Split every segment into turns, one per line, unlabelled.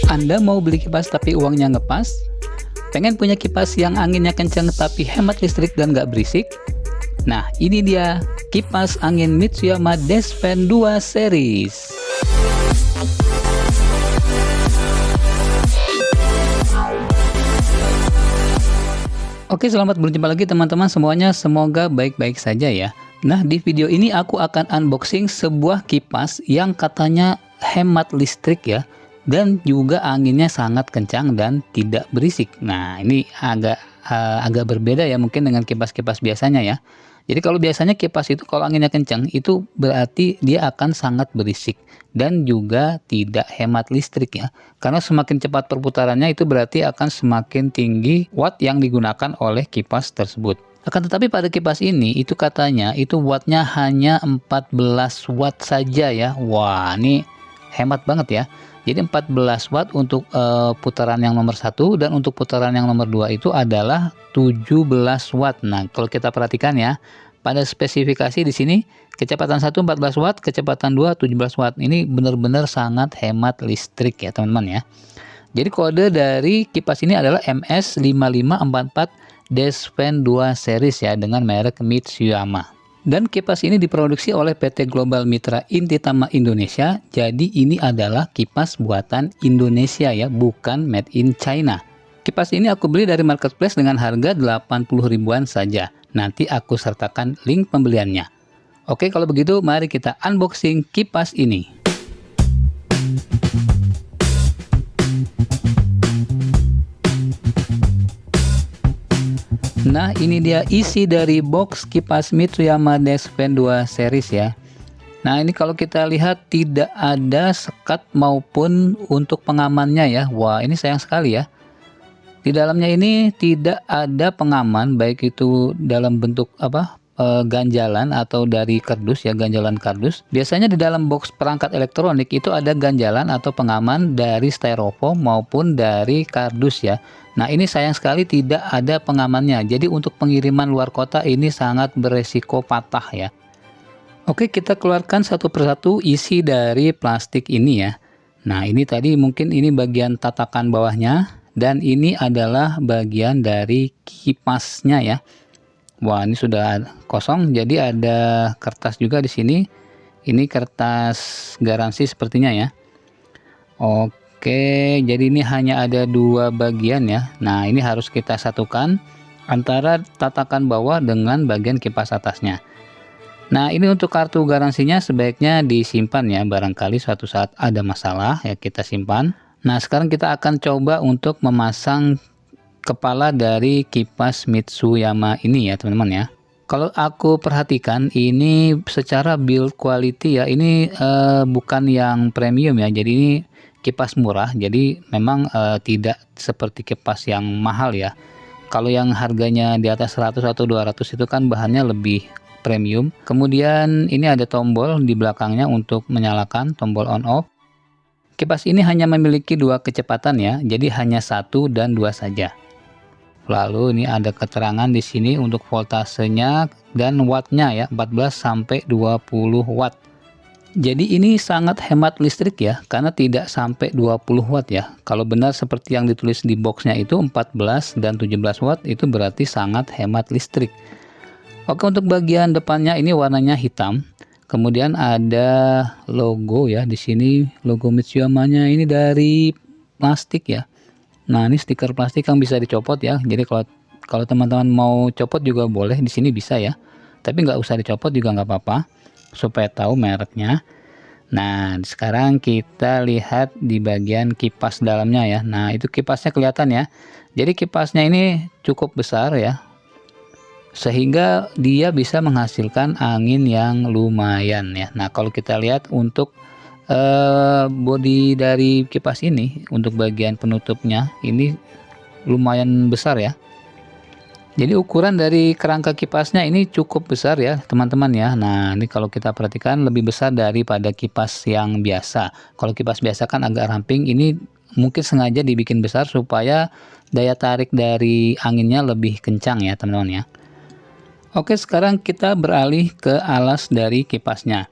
Anda mau beli kipas tapi uangnya ngepas? Pengen punya kipas yang anginnya kencang tapi hemat listrik dan nggak berisik? Nah, ini dia kipas angin Mitsuyama Despen 2 series. Oke, selamat berjumpa lagi teman-teman semuanya, semoga baik-baik saja ya. Nah, di video ini aku akan unboxing sebuah kipas yang katanya hemat listrik ya, dan juga anginnya sangat kencang dan tidak berisik. Nah, ini agak berbeda ya mungkin dengan kipas-kipas biasanya ya. Jadi kalau biasanya kipas itu kalau anginnya kencang itu berarti dia akan sangat berisik dan juga tidak hemat listrik ya. Karena semakin cepat perputarannya itu berarti akan semakin tinggi watt yang digunakan oleh kipas tersebut. Akan tetapi pada kipas ini itu katanya itu wattnya hanya 14 watt saja ya. Wah, ini hemat banget ya. Jadi 14 watt untuk putaran yang nomor 1 dan untuk putaran yang nomor 2 itu adalah 17 watt. Nah, kalau kita perhatikan ya, pada spesifikasi di sini kecepatan 1 14 watt, kecepatan 2 17 watt. Ini benar-benar sangat hemat listrik ya, teman-teman ya. Jadi kode dari kipas ini adalah MS5544 Despen 2 series ya dengan merek Mitsuyama. Dan kipas ini diproduksi oleh PT Global Mitra Inti Tama Indonesia. Jadi ini adalah kipas buatan Indonesia ya, bukan made in China. Kipas ini aku beli dari marketplace dengan harga 80 ribuan saja. Nanti aku sertakan link pembeliannya. Oke, kalau begitu mari kita unboxing kipas ini. Nah, ini dia isi dari box kipas Mitsuyama Despen 2 series ya. Nah, ini kalau kita lihat tidak ada sekat maupun untuk pengamannya ya. Wah, ini sayang sekali ya. Di dalamnya ini tidak ada pengaman, baik itu dalam bentuk ganjalan atau dari kardus ya, ganjalan kardus. Biasanya di dalam box perangkat elektronik itu ada ganjalan atau pengaman dari styrofoam maupun dari kardus ya. Nah, ini sayang sekali tidak ada pengamannya. Jadi untuk pengiriman luar kota ini sangat beresiko patah ya. Oke, kita keluarkan satu persatu isi dari plastik ini ya. Nah, ini tadi mungkin ini bagian tatakan bawahnya dan ini adalah bagian dari kipasnya ya. Wah, ini sudah kosong, jadi ada kertas juga di sini. Ini kertas garansi sepertinya ya. Oke, jadi ini hanya ada dua bagian ya. Nah, ini harus kita satukan antara tatakan bawah dengan bagian kipas atasnya. Nah, ini untuk kartu garansinya sebaiknya disimpan ya, barangkali suatu saat ada masalah ya kita simpan. Nah, sekarang kita akan coba untuk memasang kepala dari kipas Mitsuyama ini ya, teman-teman ya. Kalau aku perhatikan ini secara build quality ya, ini bukan yang premium ya. Jadi ini kipas murah. Jadi memang tidak seperti kipas yang mahal ya. Kalau yang harganya di atas 100 atau 200 itu kan bahannya lebih premium. Kemudian ini ada tombol di belakangnya untuk menyalakan, tombol on off. Kipas ini hanya memiliki dua kecepatan ya, jadi hanya 1 dan 2 saja. Lalu ini ada keterangan di sini untuk voltasenya dan wattnya ya, 14 sampai 20 watt. Jadi ini sangat hemat listrik ya, karena tidak sampai 20 watt ya. Kalau benar seperti yang ditulis di boxnya itu 14 dan 17 watt, itu berarti sangat hemat listrik. Oke, untuk bagian depannya ini warnanya hitam. Kemudian ada logo ya, di sini logo Mitsuyama-nya ini dari plastik ya. Nah, ini stiker plastik yang bisa dicopot ya. Jadi kalau teman-teman mau copot juga boleh, di sini bisa ya. Tapi nggak usah dicopot juga nggak apa-apa, supaya tahu mereknya. Nah, sekarang kita lihat di bagian kipas dalamnya ya. Nah, itu kipasnya kelihatan ya. Jadi kipasnya ini cukup besar ya, sehingga dia bisa menghasilkan angin yang lumayan ya. Nah, kalau kita lihat untuk bodi dari kipas ini, untuk bagian penutupnya ini lumayan besar ya. Jadi ukuran dari kerangka kipasnya ini cukup besar ya, teman-teman ya. Nah, ini kalau kita perhatikan lebih besar daripada kipas yang biasa. Kalau kipas biasa kan agak ramping, ini mungkin sengaja dibikin besar supaya daya tarik dari anginnya lebih kencang ya, teman-teman ya. Oke, sekarang kita beralih ke alas dari kipasnya.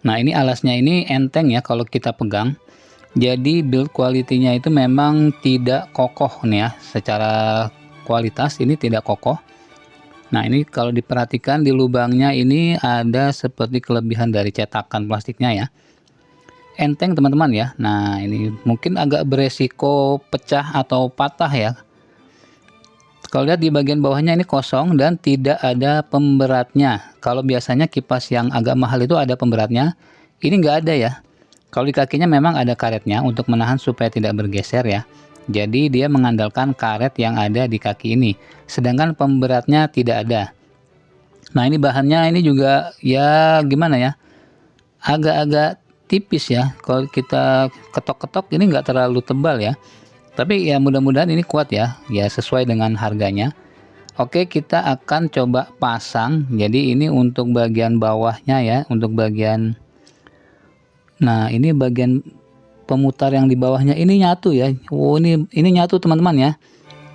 Nah, ini alasnya ini enteng ya kalau kita pegang. Jadi build quality-nya itu memang tidak kokoh nih ya, secara kualitas ini tidak kokoh. Nah, ini kalau diperhatikan di lubangnya ini ada seperti kelebihan dari cetakan plastiknya ya. Enteng teman-teman ya. Nah, ini mungkin agak beresiko pecah atau patah ya. Kalau lihat di bagian bawahnya ini kosong dan tidak ada pemberatnya. Kalau biasanya kipas yang agak mahal itu ada pemberatnya, ini nggak ada ya. Kalau di kakinya memang ada karetnya untuk menahan supaya tidak bergeser ya. Jadi dia mengandalkan karet yang ada di kaki ini. Sedangkan pemberatnya tidak ada. Nah, ini bahannya ini juga ya gimana ya, agak-agak tipis ya. Kalau kita ketok-ketok ini nggak terlalu tebal ya. Tapi ya mudah-mudahan ini kuat ya. Ya sesuai dengan harganya. Oke, kita akan coba pasang. Jadi ini untuk bagian bawahnya ya, untuk bagian. Nah, ini bagian pemutar yang di bawahnya ini nyatu ya. Oh, ini nyatu teman-teman ya.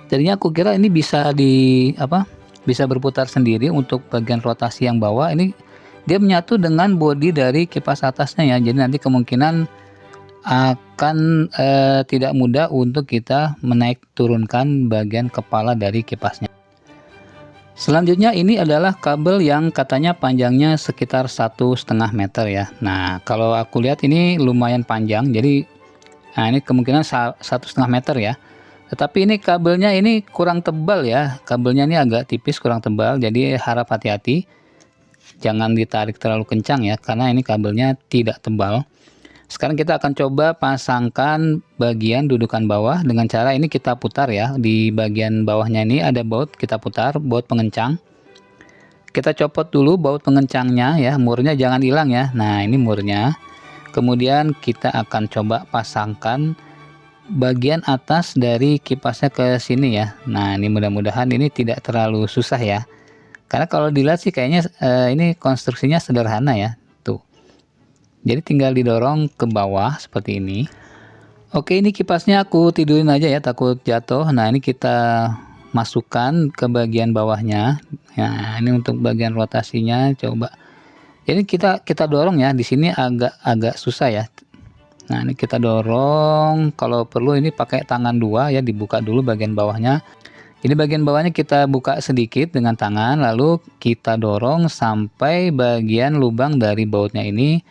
Jadinya aku kira ini bisa bisa berputar sendiri untuk bagian rotasi yang bawah. Ini dia menyatu dengan bodi dari kipas atasnya ya. Jadi nanti kemungkinan akan tidak mudah untuk kita menaik turunkan bagian kepala dari kipasnya. Selanjutnya ini adalah kabel yang katanya panjangnya sekitar 1,5 meter ya. Nah, kalau aku lihat ini lumayan panjang. Jadi nah ini kemungkinan 1,5 meter ya. Tetapi ini kabelnya ini kurang tebal ya. Kabelnya ini agak tipis, kurang tebal. Jadi harap hati-hati. Jangan ditarik terlalu kencang ya, karena ini kabelnya tidak tebal. Sekarang kita akan coba pasangkan bagian dudukan bawah dengan cara ini kita putar ya. Di bagian bawahnya ini ada baut, kita putar, baut pengencang. Kita copot dulu baut pengencangnya ya, murnya jangan hilang ya. Nah, ini murnya. Kemudian kita akan coba pasangkan bagian atas dari kipasnya ke sini ya. Nah, ini mudah-mudahan ini tidak terlalu susah ya. Karena kalau dilihat sih kayaknya ini konstruksinya sederhana ya. Tuh. Jadi tinggal didorong ke bawah seperti ini. Oke, ini kipasnya aku tidurin aja ya, takut jatuh. Nah, ini kita masukkan ke bagian bawahnya. Nah, ini untuk bagian rotasinya coba. Jadi kita dorong ya. Di sini agak susah ya. Nah, ini kita dorong. Kalau perlu ini pakai tangan dua ya, dibuka dulu bagian bawahnya. Ini bagian bawahnya kita buka sedikit dengan tangan, lalu kita dorong sampai bagian lubang dari bautnya ini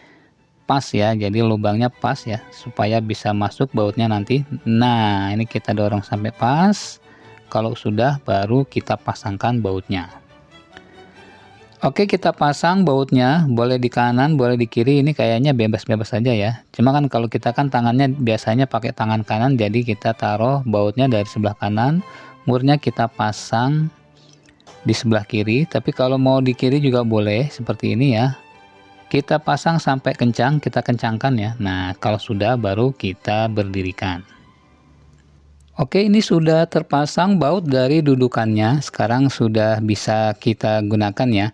pas ya. Jadi lubangnya pas ya, supaya bisa masuk bautnya nanti. Nah, ini kita dorong sampai pas. Kalau sudah, baru kita pasangkan bautnya. Oke, kita pasang bautnya, boleh di kanan, boleh di kiri. Ini kayaknya bebas-bebas saja ya. Cuma kan kalau kita kan tangannya biasanya pakai tangan kanan, jadi kita taruh bautnya dari sebelah kanan. Murnya kita pasang di sebelah kiri, tapi kalau mau di kiri juga boleh seperti ini ya. Kita pasang sampai kencang, kita kencangkan ya. Nah, kalau sudah baru kita berdirikan. Oke, ini sudah terpasang baut dari dudukannya. Sekarang sudah bisa kita gunakan ya.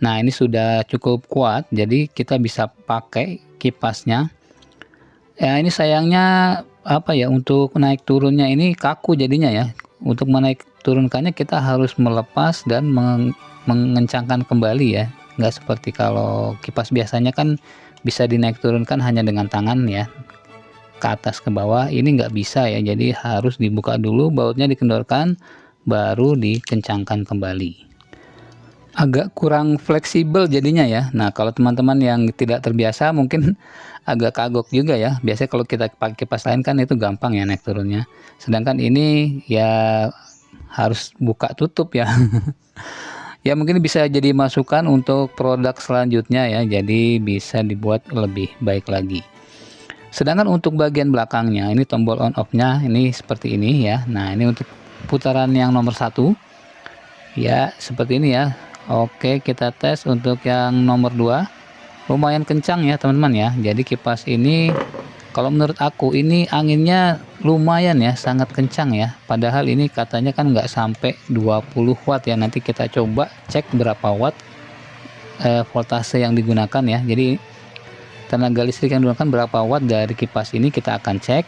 Nah, ini sudah cukup kuat, jadi kita bisa pakai kipasnya. Ya, ini sayangnya untuk naik turunnya ini kaku jadinya ya. Untuk menaik turunkannya kita harus melepas dan mengencangkan kembali ya. Nggak seperti kalau kipas biasanya kan bisa dinaik turunkan hanya dengan tangan ya, ke atas ke bawah. Ini nggak bisa ya, jadi harus dibuka dulu, bautnya dikendorkan, baru dikencangkan kembali. Agak kurang fleksibel jadinya ya. Nah, kalau teman-teman yang tidak terbiasa mungkin agak kagok juga ya. Biasanya kalau kita pakai kipas lain kan itu gampang ya naik turunnya. Sedangkan ini ya harus buka tutup ya. Ya mungkin bisa jadi masukan untuk produk selanjutnya ya. Jadi bisa dibuat lebih baik lagi. Sedangkan untuk bagian belakangnya ini tombol on off-nya ini seperti ini ya. Nah, ini untuk putaran yang nomor 1. Ya, seperti ini ya. Oke, kita tes untuk yang nomor 2. Lumayan kencang ya teman-teman ya. Jadi kipas ini kalau menurut aku ini anginnya lumayan ya, sangat kencang ya. Padahal ini katanya kan nggak sampai 20 watt ya. Nanti kita coba cek berapa watt voltase yang digunakan ya. Jadi tenaga listrik yang digunakan berapa watt dari kipas ini kita akan cek.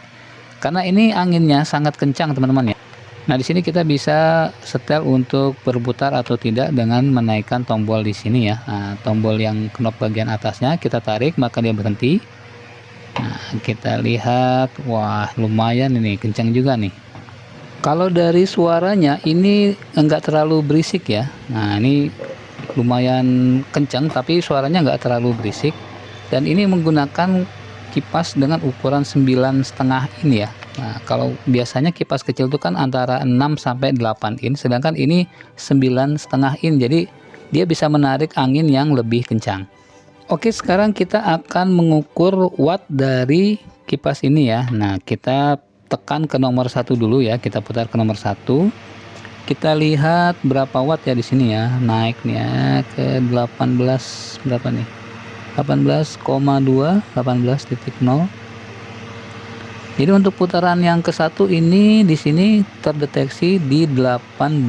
Karena ini anginnya sangat kencang teman-teman ya. Nah, di sini kita bisa setel untuk berputar atau tidak dengan menaikkan tombol di sini ya. Nah, tombol yang knop bagian atasnya kita tarik maka dia berhenti. Nah, kita lihat, wah lumayan ini, kencang juga nih. Kalau dari suaranya ini enggak terlalu berisik ya. Nah, ini lumayan kencang tapi suaranya enggak terlalu berisik. Dan ini menggunakan kipas dengan ukuran 9,5 in ya. Nah, kalau biasanya kipas kecil itu kan antara 6 sampai 8 in, sedangkan ini 9,5 in. Jadi dia bisa menarik angin yang lebih kencang. Oke, sekarang kita akan mengukur watt dari kipas ini ya. Nah, kita tekan ke nomor 1 dulu ya. Kita putar ke nomor 1. Kita lihat berapa watt ya di sini ya. Naik nih ya ke 18 berapa nih? 18,2, 18,0. Jadi untuk putaran yang ke-1 ini di sini terdeteksi di 18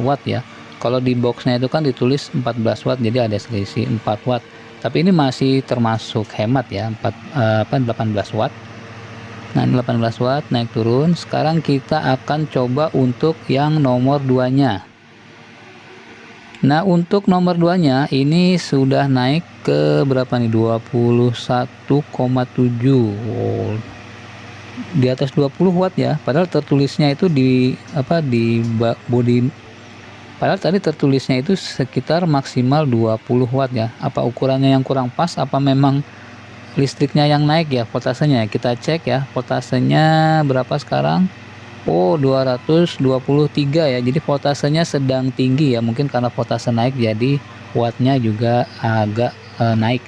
watt ya. Kalau di boxnya itu kan ditulis 14 watt, jadi ada selisih 4 watt. Tapi ini masih termasuk hemat ya, 18 watt. Nah, 18 watt naik turun. Sekarang kita akan coba untuk yang nomor 2-nya. Nah, untuk nomor 2-nya ini sudah naik ke berapa nih? 21,7. Wow. Di atas 20 watt ya. Padahal tertulisnya itu di body. Padahal tadi tertulisnya itu sekitar maksimal 20 watt ya. Apa ukurannya yang kurang pas? Apa memang listriknya yang naik ya, voltasenya? Kita cek ya, voltasenya berapa sekarang? Oh, 223 ya. Jadi voltasenya sedang tinggi ya. Mungkin karena voltase naik jadi wattnya juga agak naik.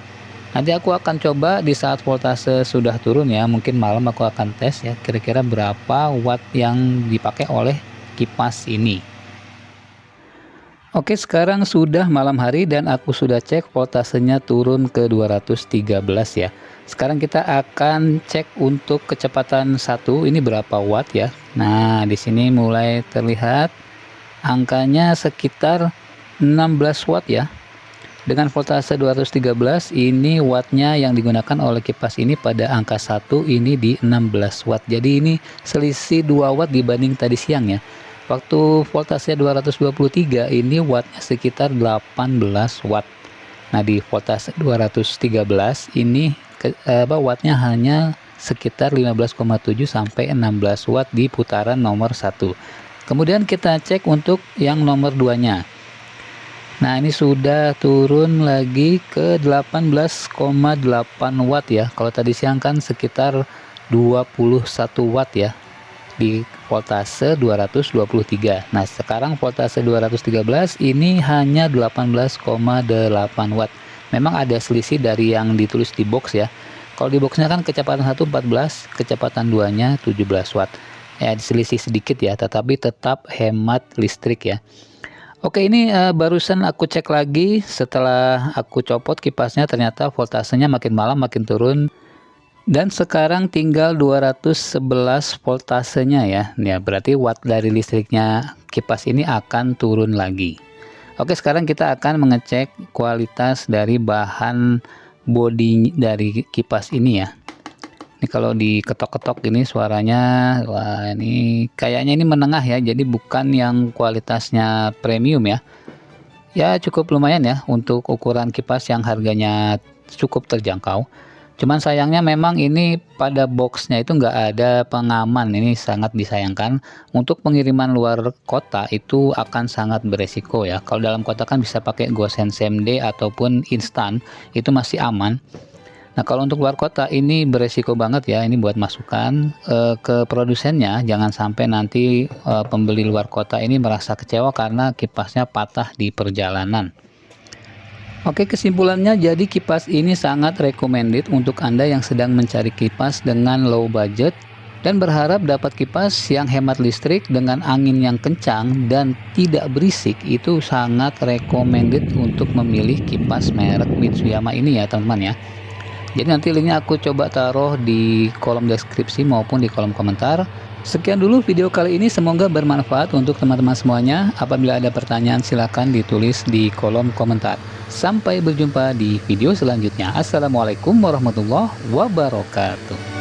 Nanti aku akan coba di saat voltase sudah turun ya. Mungkin malam aku akan tes ya, kira-kira berapa watt yang dipakai oleh kipas ini. Oke, sekarang sudah malam hari dan aku sudah cek voltasenya turun ke 213 ya. Sekarang kita akan cek untuk kecepatan 1 ini berapa watt ya. Nah, di sini mulai terlihat angkanya sekitar 16 watt ya. Dengan voltase 213 ini wattnya yang digunakan oleh kipas ini pada angka 1 ini di 16 watt. Jadi ini selisih 2 watt dibanding tadi siang ya. Waktu voltase 223 ini wattnya sekitar 18 watt. Nah, di voltase 213 ini wattnya hanya sekitar 15,7 sampai 16 watt di putaran nomor 1. Kemudian kita cek untuk yang nomor 2-nya. Nah, ini sudah turun lagi ke 18,8 watt ya. Kalau tadi siang kan sekitar 21 watt ya di voltase 223. Nah, sekarang voltase 213 ini hanya 18,8 watt. Memang ada selisih dari yang ditulis di box ya. Kalau di boxnya kan kecepatan 1 14, kecepatan 2-nya 17 watt. Ya, selisih sedikit ya, tetapi tetap hemat listrik ya. Oke, ini barusan aku cek lagi setelah aku copot kipasnya, ternyata voltasenya makin malam makin turun. Dan sekarang tinggal 211 voltasenya ya. Ya, berarti watt dari listriknya kipas ini akan turun lagi. Oke, sekarang kita akan mengecek kualitas dari bahan bodi dari kipas ini ya. Ini kalau diketok-ketok ini suaranya, wah ini kayaknya ini menengah ya. Jadi bukan yang kualitasnya premium ya. Ya cukup lumayan ya untuk ukuran kipas yang harganya cukup terjangkau. Cuman sayangnya memang ini pada boxnya itu nggak ada pengaman. Ini sangat disayangkan. Untuk pengiriman luar kota itu akan sangat beresiko ya. Kalau dalam kota kan bisa pakai GoSend SameD ataupun instan, itu masih aman. Nah, kalau untuk luar kota ini beresiko banget ya. Ini buat masukan ke produsennya, jangan sampai nanti pembeli luar kota ini merasa kecewa karena kipasnya patah di perjalanan. Oke, kesimpulannya jadi kipas ini sangat recommended untuk Anda yang sedang mencari kipas dengan low budget dan berharap dapat kipas yang hemat listrik dengan angin yang kencang dan tidak berisik. Itu sangat recommended untuk memilih kipas merek Mitsuyama ini ya teman-teman ya. Jadi nanti linknya aku coba taruh di kolom deskripsi maupun di kolom komentar. Sekian dulu video kali ini, semoga bermanfaat untuk teman-teman semuanya. Apabila ada pertanyaan silahkan ditulis di kolom komentar. Sampai berjumpa di video selanjutnya. Assalamualaikum warahmatullahi wabarakatuh.